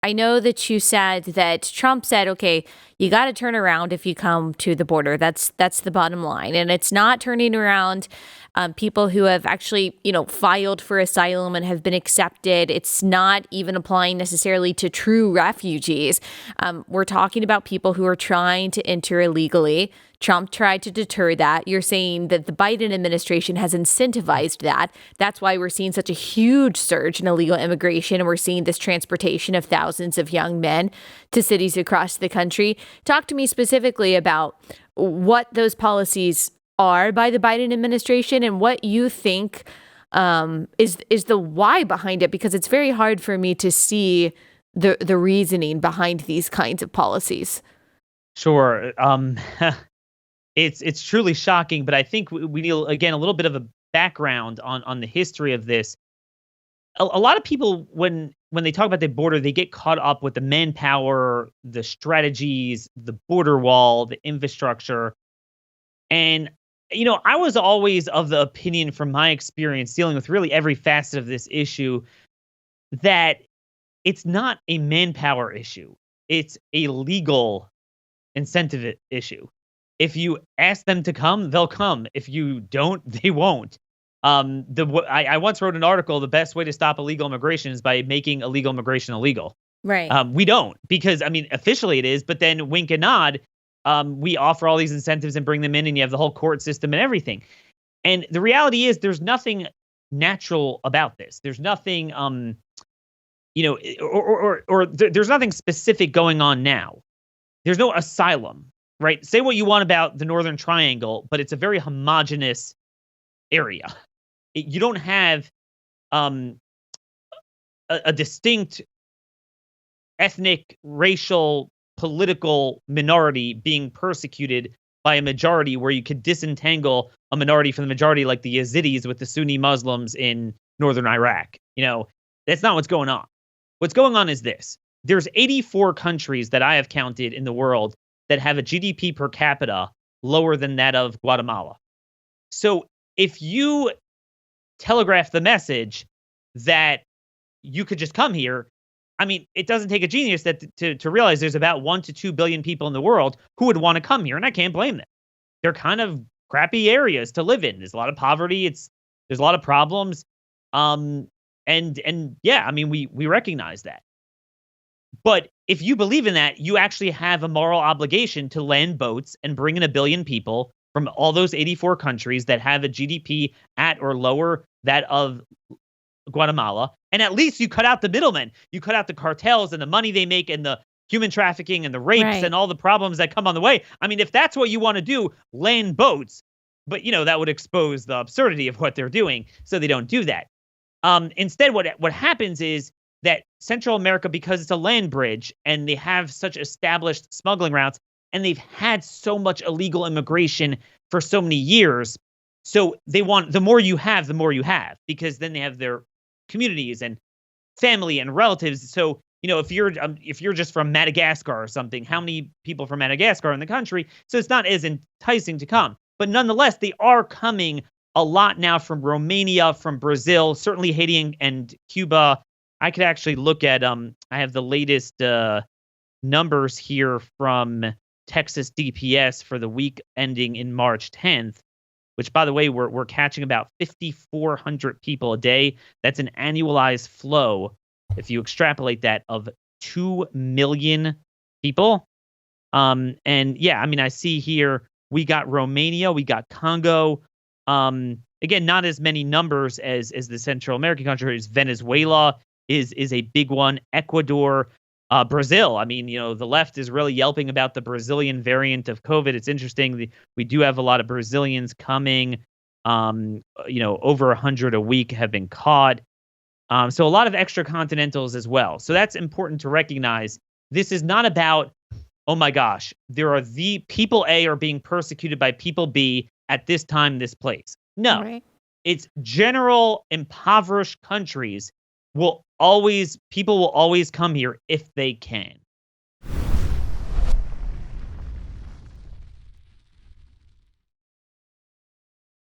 I know that you said that Trump said, okay, you got to turn around if you come to the border. That's the bottom line. And it's not turning around people who have actually, filed for asylum and have been accepted. It's not even applying necessarily to true refugees. We're talking about people who are trying to enter illegally. Trump tried to deter that. You're saying that the Biden administration has incentivized that. That's why we're seeing such a huge surge in illegal immigration, and we're seeing this transportation of thousands of young men to cities across the country. Talk to me specifically about what those policies are by the Biden administration and what you think is the why behind it, because it's very hard for me to see the reasoning behind these kinds of policies. Sure. It's truly shocking, but I think we need, again, a little bit of a background on the history of this. A lot of people, when they talk about the border, they get caught up with the manpower, the strategies, the border wall, the infrastructure. And, I was always of the opinion, from my experience dealing with really every facet of this issue, that it's not a manpower issue. It's a legal incentive issue. If you ask them to come, they'll come. If you don't, they won't. I once wrote an article, the best way to stop illegal immigration is by making illegal immigration illegal. Right. We don't, because, officially it is, but then wink and nod, we offer all these incentives and bring them in, and you have the whole court system and everything. And the reality is there's nothing natural about this. There's nothing, there's nothing specific going on now. There's no asylum. Right. Say what you want about the Northern Triangle, but it's a very homogenous area. You don't have a distinct ethnic, racial, political minority being persecuted by a majority, where you could disentangle a minority from the majority, like the Yazidis with the Sunni Muslims in northern Iraq. That's not what's going on. What's going on is this. There's 84 countries that I have counted in the world that have a GDP per capita lower than that of Guatemala. So if you telegraph the message that you could just come here, it doesn't take a genius to realize there's about 1 to 2 billion people in the world who would want to come here, and I can't blame them. They're kind of crappy areas to live in. There's a lot of poverty. There's a lot of problems. We recognize that. But if you believe in that, you actually have a moral obligation to land boats and bring in 1 billion people from all those 84 countries that have a GDP at or lower that of Guatemala. And at least you cut out the middlemen. You cut out the cartels and the money they make and the human trafficking and the rapes Right. and all the problems that come on the way. If that's what you want to do, land boats. But, that would expose the absurdity of what they're doing. So they don't do that. Instead, what happens is that Central America, because it's a land bridge and they have such established smuggling routes, and they've had so much illegal immigration for so many years. So they want, the more you have, because then they have their communities and family and relatives. So, if you're just from Madagascar or something, how many people from Madagascar are in the country? So it's not as enticing to come. But nonetheless, they are coming a lot now from Romania, from Brazil, certainly Haiti and Cuba. I could actually look at, I have the latest numbers here from Texas DPS for the week ending in March 10th, which, by the way, we're catching about 5,400 people a day. That's an annualized flow, if you extrapolate that, of 2 million people. I see here we got Romania, we got Congo. Again, not as many numbers as the Central American countries. Venezuela is a big one. Ecuador, Brazil. The left is really yelping about the Brazilian variant of COVID. It's interesting. We do have a lot of Brazilians coming. Over 100 a week have been caught. So a lot of extra continentals as well. So that's important to recognize. This is not about, oh my gosh, the people A are being persecuted by people B at this time, this place. No, Right. It's general impoverished countries people will always come here if they can.